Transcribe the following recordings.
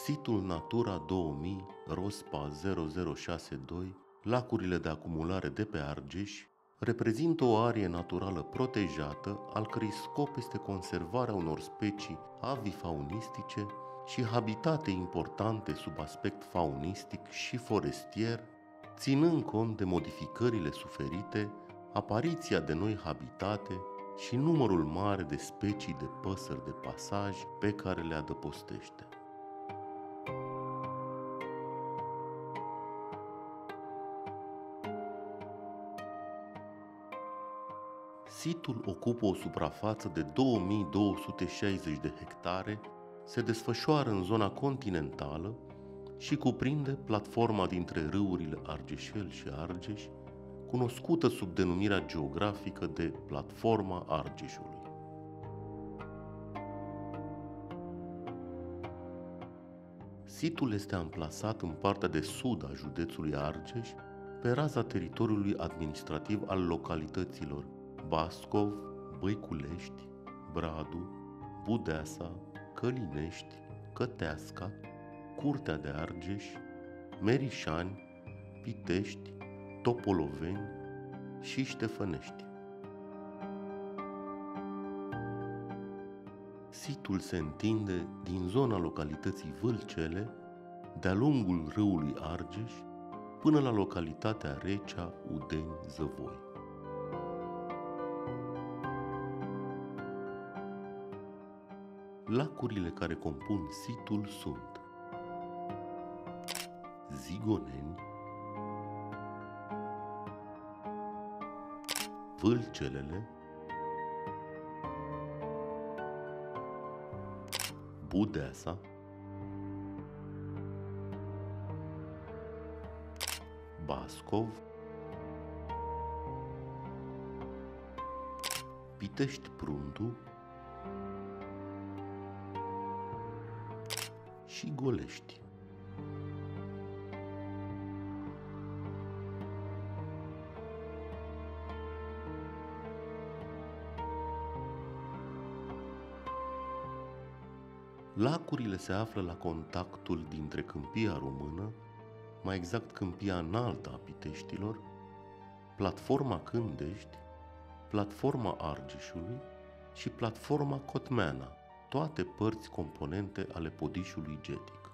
Situl Natura 2000, ROSPA 0062, lacurile de acumulare de pe Argeș, reprezintă o arie naturală protejată, al cărei scop este conservarea unor specii avifaunistice și habitate importante sub aspect faunistic și forestier, ținând cont de modificările suferite, apariția de noi habitate și numărul mare de specii de păsări de pasaj pe care le adăpostește. Situl ocupă o suprafață de 2260 de hectare, se desfășoară în zona continentală și cuprinde platforma dintre râurile Argeșel și Argeș, cunoscută sub denumirea geografică de Platforma Argeșului. Situl este amplasat în partea de sud a județului Argeș, pe raza teritoriului administrativ al localităților Bascov, Băiculești, Bradu, Budeasa, Călinești, Căteasca, Curtea de Argeș, Merișani, Pitești, Topoloveni și Ștefănești. Situl se întinde din zona localității Vâlcele, de-a lungul râului Argeș, până la localitatea Recea Udeni-Zăvoi. Lacurile care compun situl sunt Zigoneni, Vâlcelele, Budeasa, Bascov, Pitești Pruntu și Golești. Lacurile se află la contactul dintre Câmpia Română, mai exact Câmpia Înaltă a Piteștilor, Platforma Cândești, Platforma Argeșului și Platforma Cotmeana, toate părți componente ale podișului getic.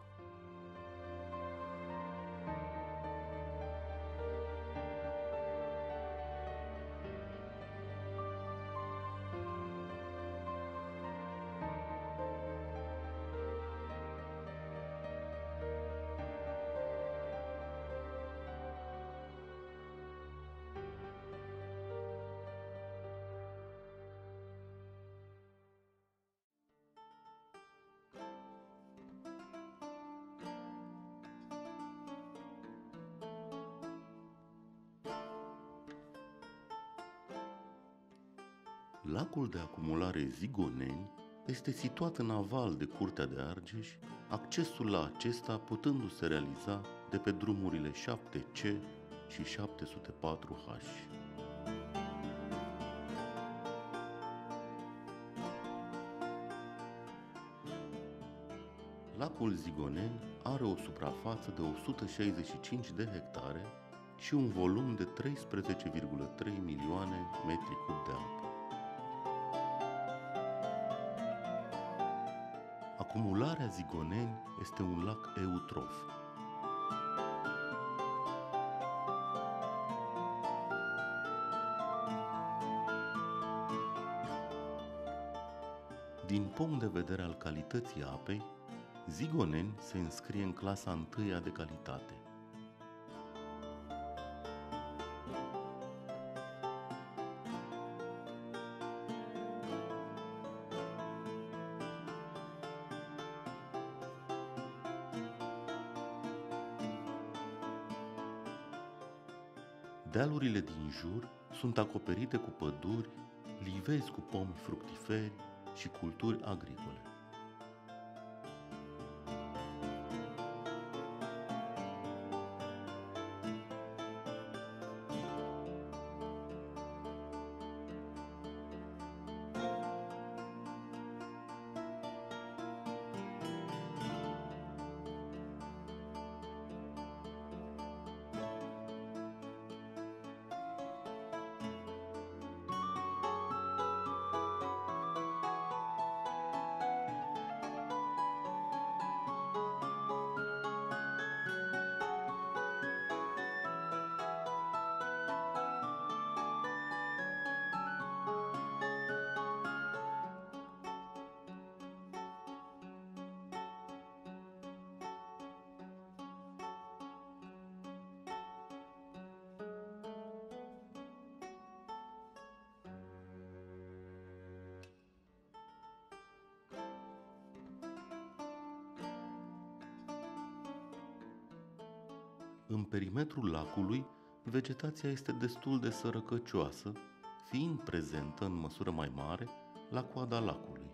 Lacul de acumulare Zigoneni este situat în aval de Curtea de Argeș, accesul la acesta putându-se realiza de pe drumurile 7C și 704H. Lacul Zigoneni are o suprafață de 165 de hectare și un volum de 13,3 milioane metri cub de apă. Acumularea Zigoneni este un lac eutrof. Din punct de vedere al calității apei, Zigoneni se înscrie în clasa 1 de calitate. Dealurile din jur sunt acoperite cu păduri, livezi cu pomi fructiferi și culturi agricole. În perimetrul lacului, vegetația este destul de sărăcăcioasă, fiind prezentă în măsură mai mare la coada lacului.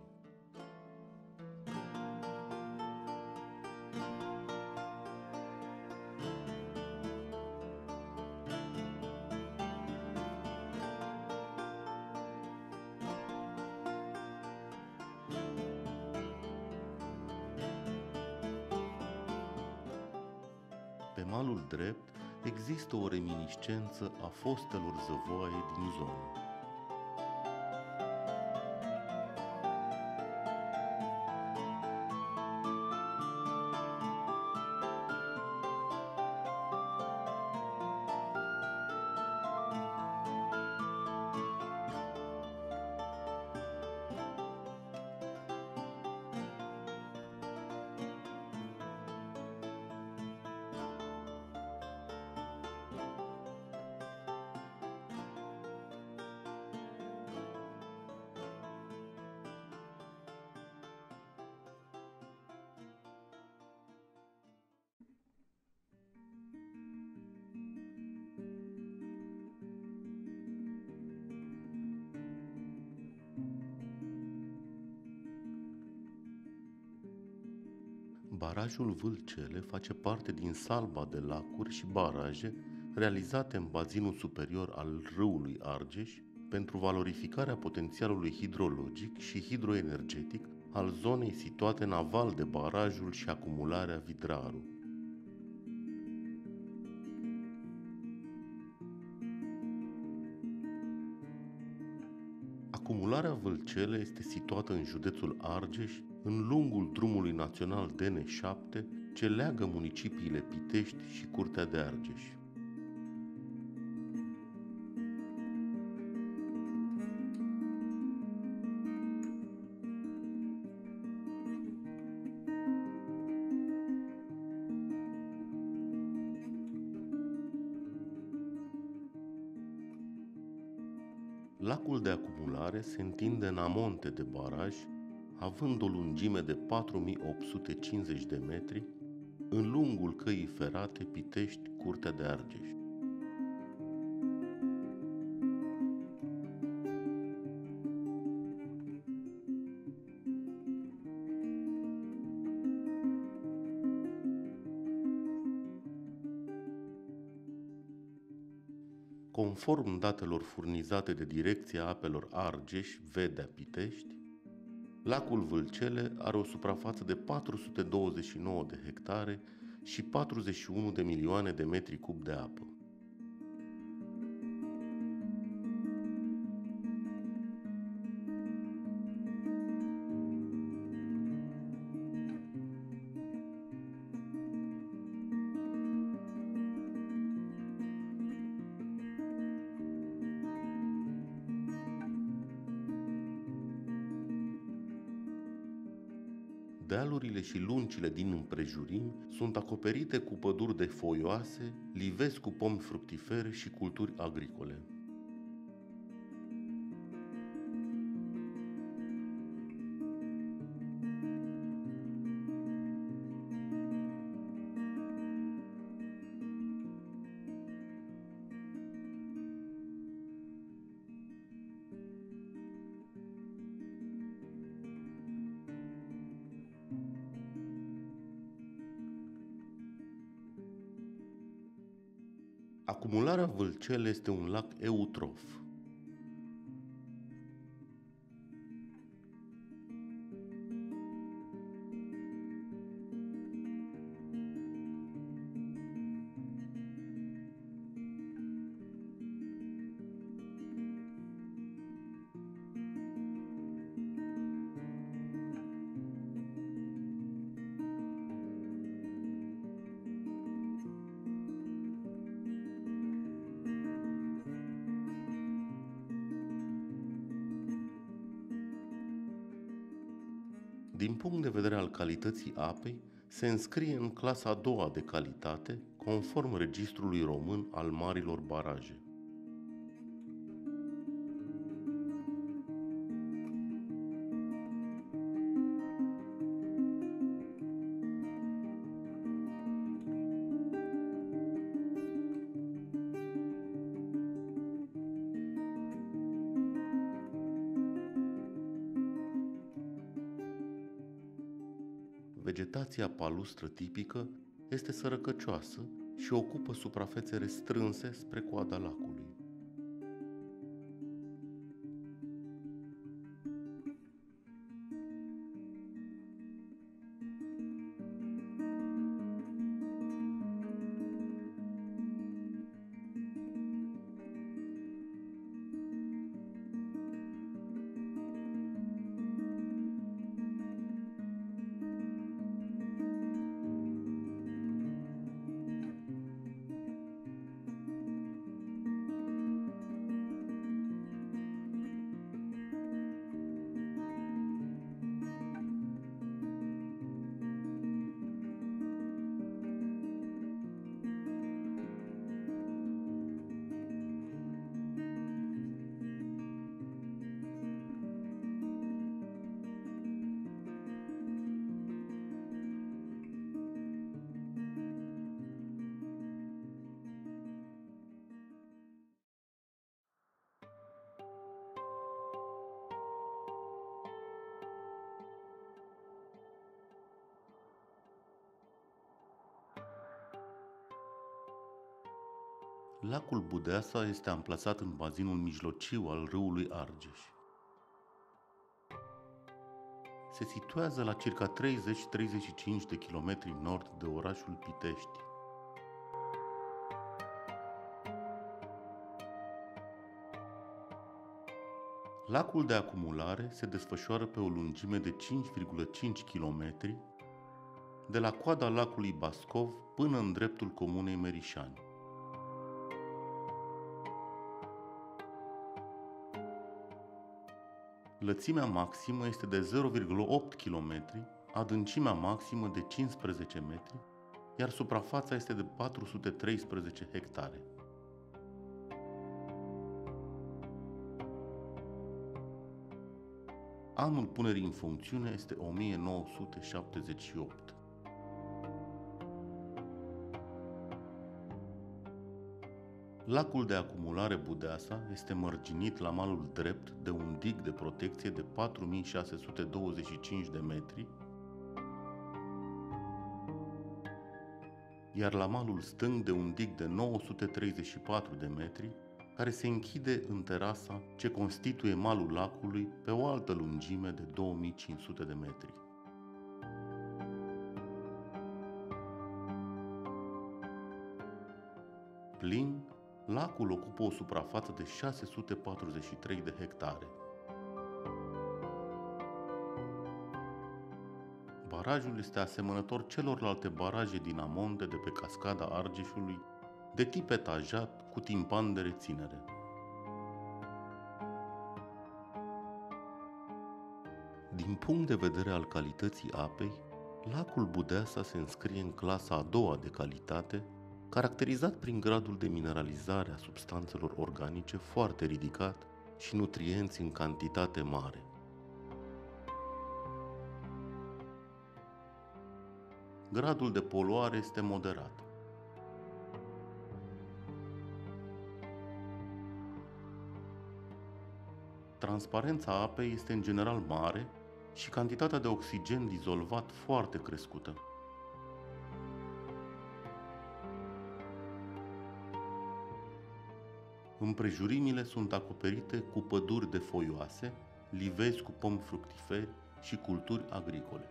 Pe malul drept există o reminiscență a fostelor zăvoaie din zonă. Barajul Vâlcele face parte din salba de lacuri și baraje realizate în bazinul superior al râului Argeș pentru valorificarea potențialului hidrologic și hidroenergetic al zonei situate în aval de barajul și acumularea Vidraru. Acumularea Vâlcele este situată în județul Argeș, în lungul drumului național DN7, ce leagă municipiile Pitești și Curtea de Argeș. Lacul de acumulare se întinde în amonte de baraj, având o lungime de 4850 de metri, în lungul căii ferate Pitești-Curtea de Argeș. Conform datelor furnizate de Direcția Apelor Argeș, Vedea, Pitești, lacul Vâlcele are o suprafață de 429 de hectare și 41 de milioane de metri cub de apă. Dealurile și luncile din împrejurimi sunt acoperite cu păduri de foioase, livezi cu pomi fructiferi și culturi agricole. Acumularea Vâlcele este un lac eutrof. Din punct de vedere al calității apei, se înscrie în clasa a doua de calitate, conform Registrului Român al Marilor Baraje. Vegetația palustră tipică este sărăcăcioasă și ocupă suprafețe restrânse spre coada lacului. Lacul Budeasa este amplasat în bazinul mijlociu al râului Argeș. Se situează la circa 30-35 de kilometri nord de orașul Pitești. Lacul de acumulare se desfășoară pe o lungime de 5,5 km de la coada lacului Bascov până în dreptul comunei Merișani. Lățimea maximă este de 0,8 km, adâncimea maximă de 15 metri, iar suprafața este de 413 hectare. Anul punerii în funcțiune este 1978. Lacul de acumulare Budeasa este mărginit la malul drept de un dig de protecție de 4625 de metri, iar la malul stâng de un dig de 934 de metri, care se închide în terasa ce constituie malul lacului pe o altă lungime de 2500 de metri. Plin, lacul ocupă o suprafață de 643 de hectare. Barajul este asemănător celorlalte baraje din amonte de pe cascada Argeșului, de tip etajat cu timpan de reținere. Din punct de vedere al calității apei, lacul Budeasa se înscrie în clasa a doua de calitate, caracterizat prin gradul de mineralizare a substanțelor organice foarte ridicat și nutrienți în cantitate mare. Gradul de poluare este moderat. Transparența apei este în general mare și cantitatea de oxigen dizolvat foarte crescută. Împrejurimile sunt acoperite cu păduri de foioase, livezi cu pomi fructiferi și culturi agricole.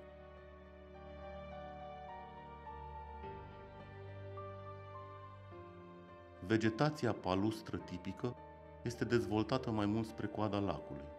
Vegetația palustră tipică este dezvoltată mai mult spre coada lacului.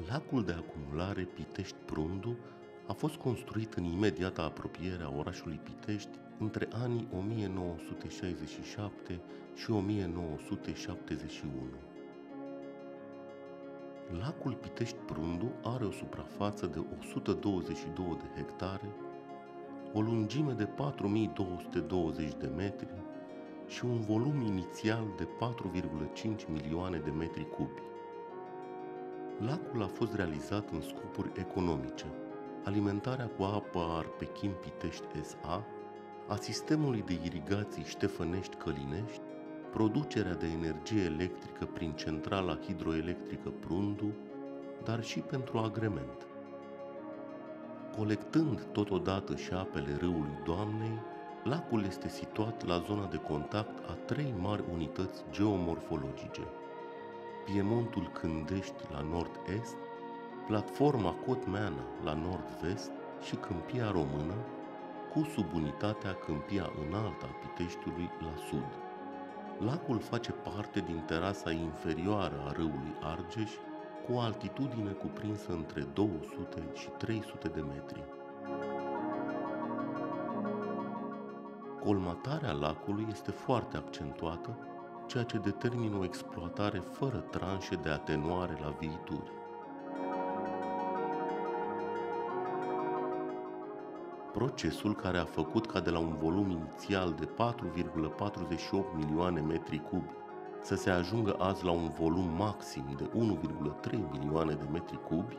Lacul de acumulare Pitești-Prundu a fost construit în imediata apropiere a orașului Pitești între anii 1967 și 1971. Lacul Pitești-Prundu are o suprafață de 122 de hectare, o lungime de 4220 de metri și un volum inițial de 4,5 milioane de metri cubi. Lacul a fost realizat în scopuri economice, alimentarea cu apă a Arpechim Pitești S.A., a sistemului de irigații Ștefănești-Călinești, producerea de energie electrică prin centrala hidroelectrică Prundu, dar și pentru agrement. Colectând totodată și apele râului Doamnei, lacul este situat la zona de contact a 3 mari unități geomorfologice: Piemontul Cândești la nord-est, platforma Cotmeana la nord-vest și Câmpia Română, cu subunitatea Câmpia Înaltă a Piteștiului la sud. Lacul face parte din terasa inferioară a râului Argeș, cu o altitudine cuprinsă între 200 și 300 de metri. Colmatarea lacului este foarte accentuată, ceea ce determină o exploatare fără tranșe de atenuare la viituri. Procesul care a făcut ca de la un volum inițial de 4,48 milioane metri cubi să se ajungă azi la un volum maxim de 1,3 milioane de metri cubi,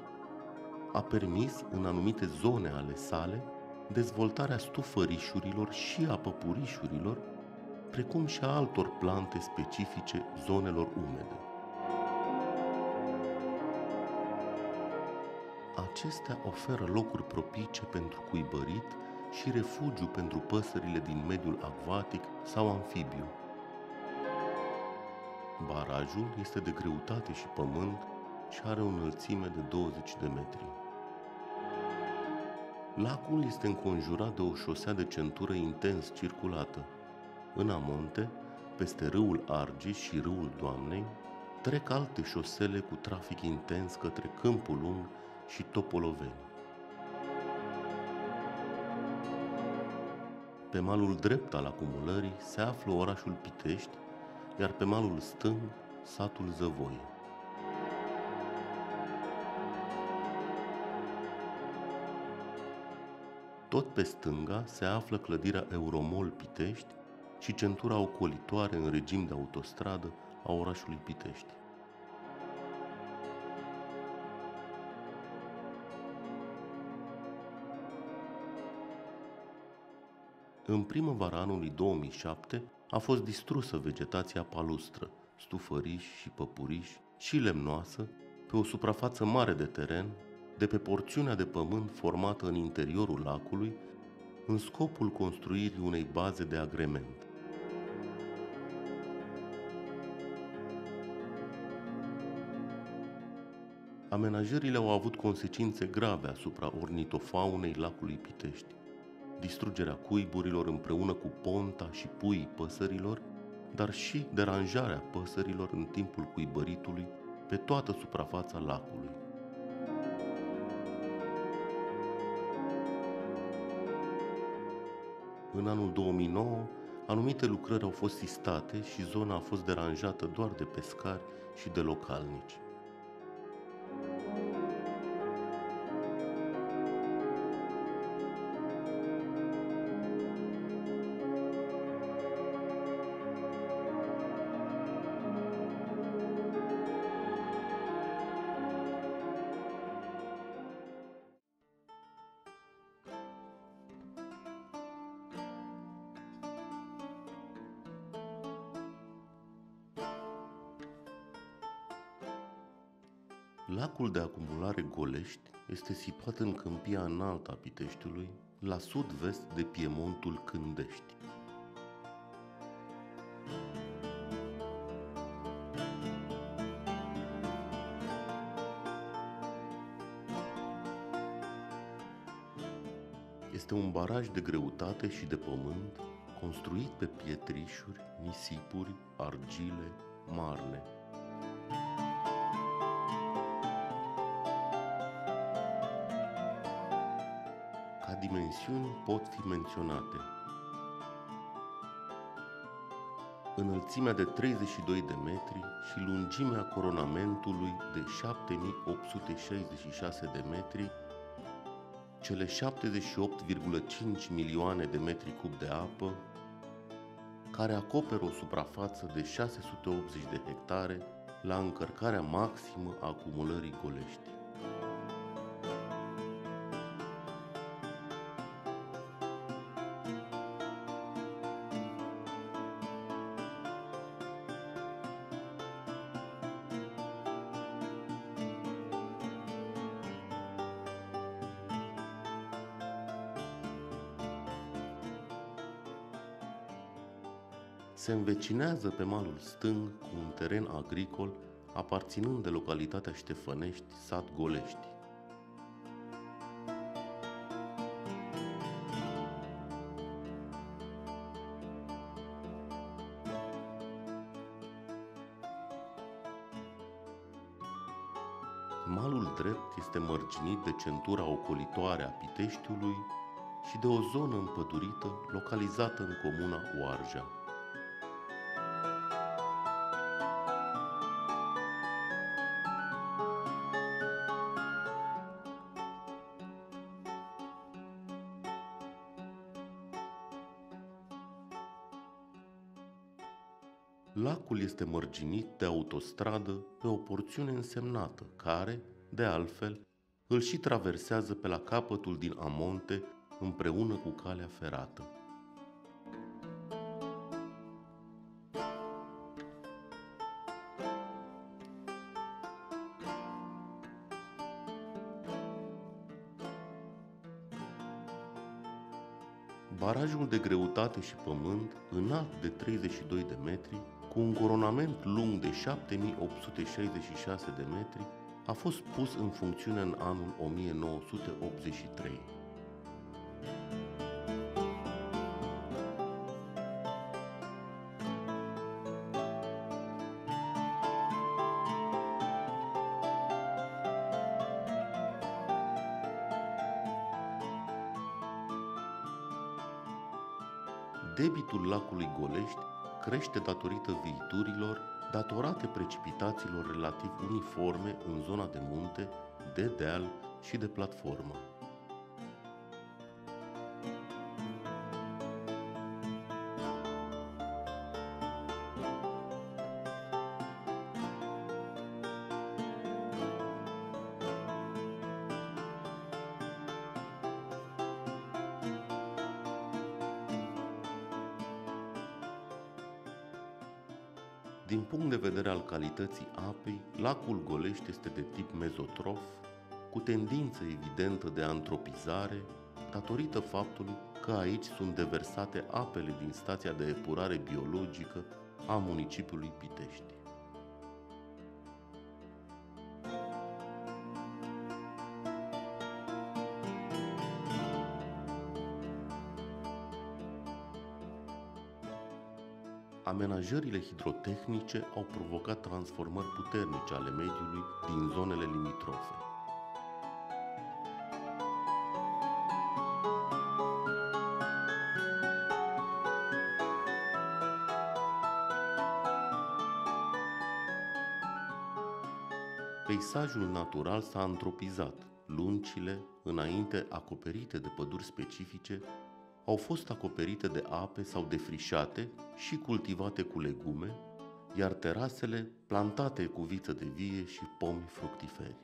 a permis în anumite zone ale sale dezvoltarea stufărișurilor și a păpurișurilor, precum și a altor plante specifice zonelor umede. Acestea oferă locuri propice pentru cuibărit și refugiu pentru păsările din mediul acvatic sau amfibiu. Barajul este de greutate și pământ și are o înălțime de 20 de metri. Lacul este înconjurat de o șosea de centură intens circulată. În amonte, peste râul Argeș și râul Doamnei, trec alte șosele cu trafic intens către Câmpul Lung și Topoloveni. Pe malul drept al acumulării se află orașul Pitești, iar pe malul stâng satul Zăvoie. Tot pe stânga se află clădirea Euromol Pitești și centura ocolitoare în regim de autostradă a orașului Pitești. În primăvara anului 2007 a fost distrusă vegetația palustră, stufăriș și păpuriș și lemnoasă pe o suprafață mare de teren, de pe porțiunea de pământ formată în interiorul lacului, în scopul construirii unei baze de agrement. Amenajările au avut consecințe grave asupra ornitofaunei lacului Pitești. Distrugerea cuiburilor împreună cu ponta și puii păsărilor, dar și deranjarea păsărilor în timpul cuibăritului pe toată suprafața lacului. În anul 2009, anumite lucrări au fost sistate și zona a fost deranjată doar de pescari și de localnici. Lacul de acumulare Golești este situat în Câmpia Înaltă a Piteștiului, la sud-vest de Piemontul Cândești. Este un baraj de greutate și de pământ, construit pe pietrișuri, nisipuri, argile, marne. dimensiuni pot fi menționate: înălțimea de 32 de metri și lungimea coronamentului de 7866 de metri, cele 78,5 milioane de metri cub de apă, care acoperă o suprafață de 680 de hectare la încărcarea maximă a acumulării Golești. Se învecinează pe malul stâng cu un teren agricol aparținând de localitatea Ștefănești, sat Golești. Malul drept este mărginit de centura ocolitoare a Piteștiului și de o zonă împădurită localizată în comuna Oarja. Lacul este mărginit de autostradă pe o porțiune însemnată, care, de altfel, îl și traversează pe la capătul din Amonte împreună cu calea ferată. Barajul de greutate și pământ, înalt de 32 de metri, cu un coronament lung de 7866 de metri, a fost pus în funcțiune în anul 1983. Debitul lacului Golești crește datorită viiturilor datorate precipitațiilor relativ uniforme în zona de munte, de deal și de platformă. Din punct de vedere al calității apei, lacul Golești este de tip mezotrof, cu tendință evidentă de antropizare, datorită faptului că aici sunt deversate apele din stația de epurare biologică a municipiului Pitești. Amenajările hidrotehnice au provocat transformări puternice ale mediului din zonele limitrofe. Peisajul natural s-a antropizat. Luncile, înainte acoperite de păduri specifice, au fost acoperite de ape sau defrișate și cultivate cu legume, iar terasele plantate cu viță de vie și pomi fructiferi.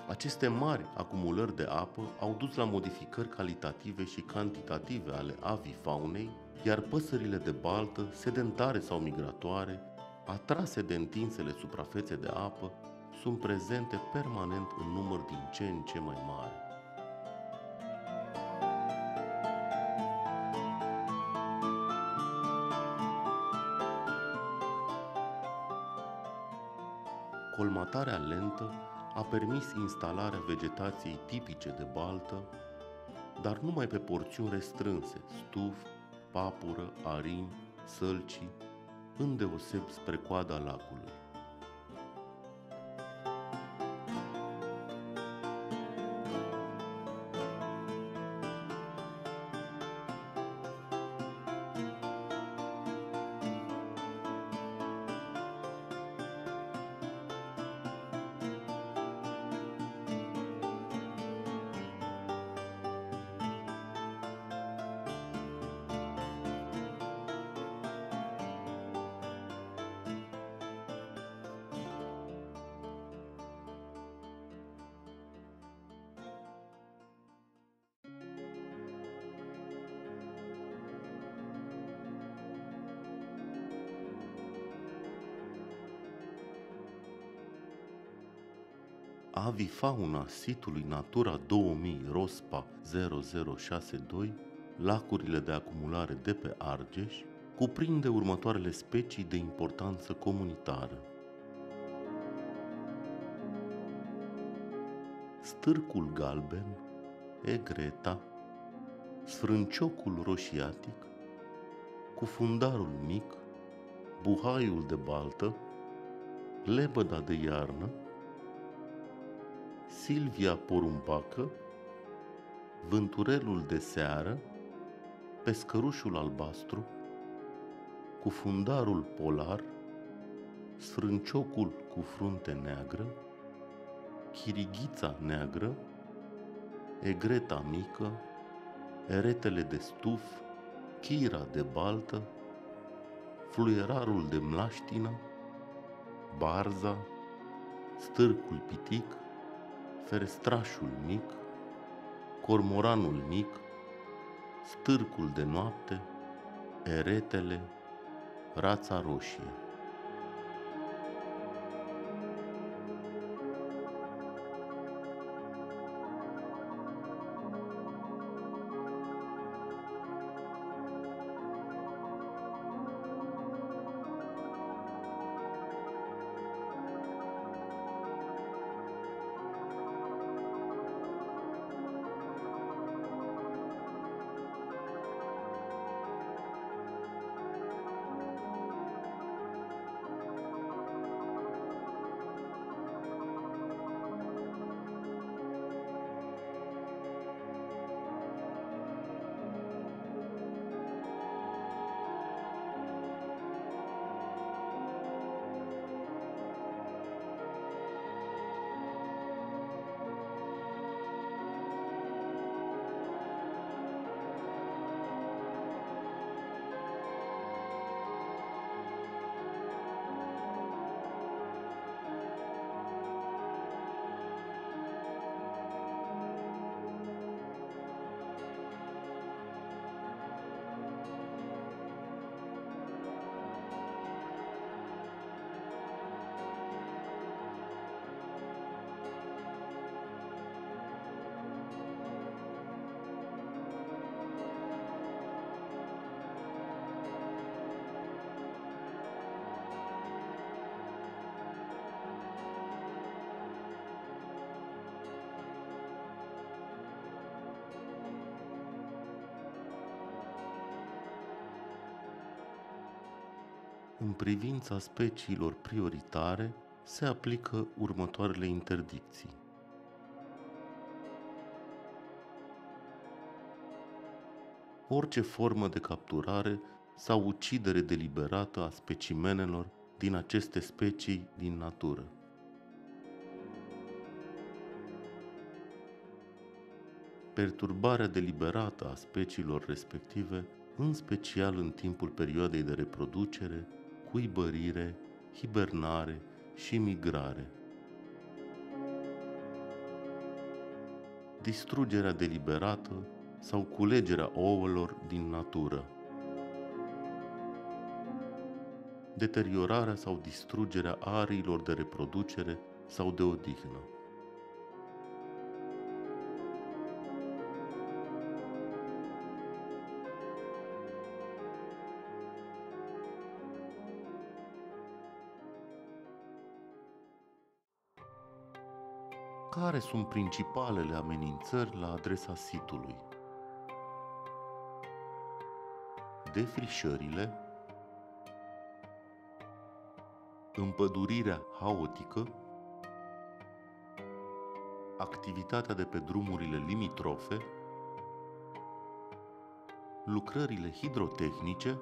Aceste mari acumulări de apă au dus la modificări calitative și cantitative ale avifaunei, iar păsările de baltă, sedentare sau migratoare, atrase de întinsele suprafețe de apă, sunt prezente permanent în număr din ce în ce mai mare. Colmatarea lentă a permis instalarea vegetației tipice de baltă, dar numai pe porțiuni restrânse, stuf, papură, arin, sălci, îndeoseb spre coada lacului. Avifauna sitului Natura 2000 ROSPA 0062, lacurile de acumulare de pe Argeș, cuprinde următoarele specii de importanță comunitară: stârcul galben, egreta, sfrânciocul roșiatic, cufundarul mic, buhaiul de baltă, lebăda de iarnă, Silvia porumbacă, vânturelul de seară, pescărușul albastru, cufundarul polar, sfrânciocul cu frunte neagră, chirighița neagră, egreta mică, eretele de stuf, chira de baltă, fluierarul de mlaștină, barza, stârcul pitic, ferestrașul mic, cormoranul mic, stârcul de noapte, eretele, rața roșie. În privința speciilor prioritare, se aplică următoarele interdicții. Orice formă de capturare sau ucidere deliberată a specimenelor din aceste specii din natură. Perturbarea deliberată a speciilor respective, în special în timpul perioadei de reproducere, cuibărire, hibernare și migrare. Distrugerea deliberată sau culegerea ouălor din natură. Deteriorarea sau distrugerea ariilor de reproducere sau de odihnă. Care sunt principalele amenințări la adresa sitului? defrișările, împădurirea haotică, activitatea de pe drumurile limitrofe, lucrările hidrotehnice,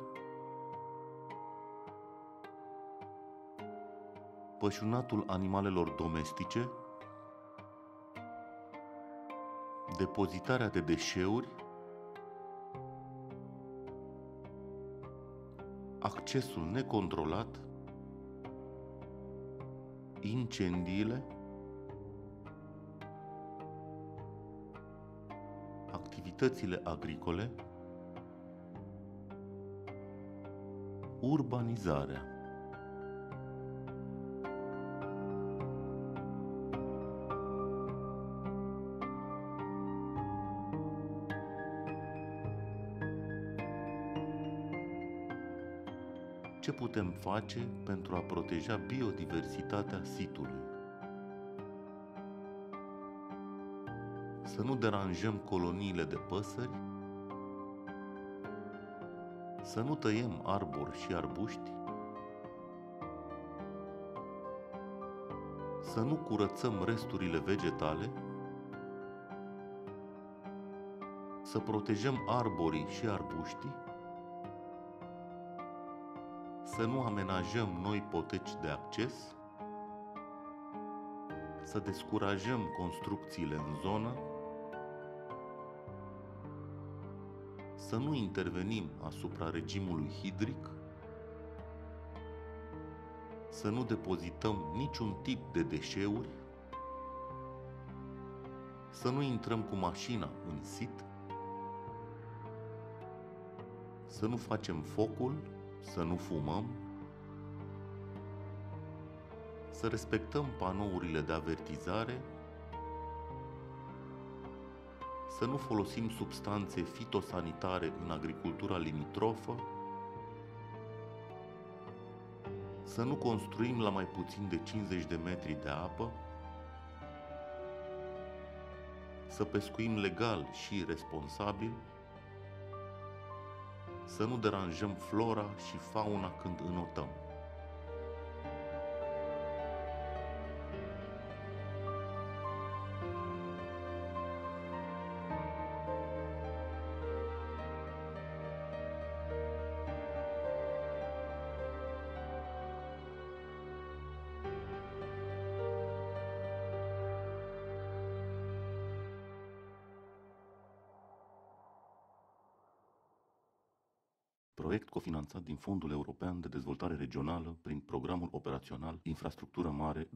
pășunatul animalelor domestice, depozitarea de deșeuri, accesul necontrolat, incendiile, activitățile agricole, urbanizarea. Ce putem face pentru a proteja biodiversitatea sitului? Să nu deranjăm coloniile de păsări, să nu tăiem arbori și arbuști, să nu curățăm resturile vegetale, să protejăm arborii și arbuștii, să nu amenajăm noi poteci de acces, să descurajăm construcțiile în zonă, să nu intervenim asupra regimului hidric, să nu depozităm niciun tip de deșeuri, să nu intrăm cu mașina în sit, să nu facem focul, să nu fumăm, să respectăm panourile de avertizare, să nu folosim substanțe fitosanitare în agricultura limitrofă, să nu construim la mai puțin de 50 de metri de apă, să pescuim legal și responsabil, să nu deranjăm flora și fauna când înotăm. Proiect cofinanțat din Fondul European de Dezvoltare Regională prin Programul Operațional Infrastructură Mare 2014-2020.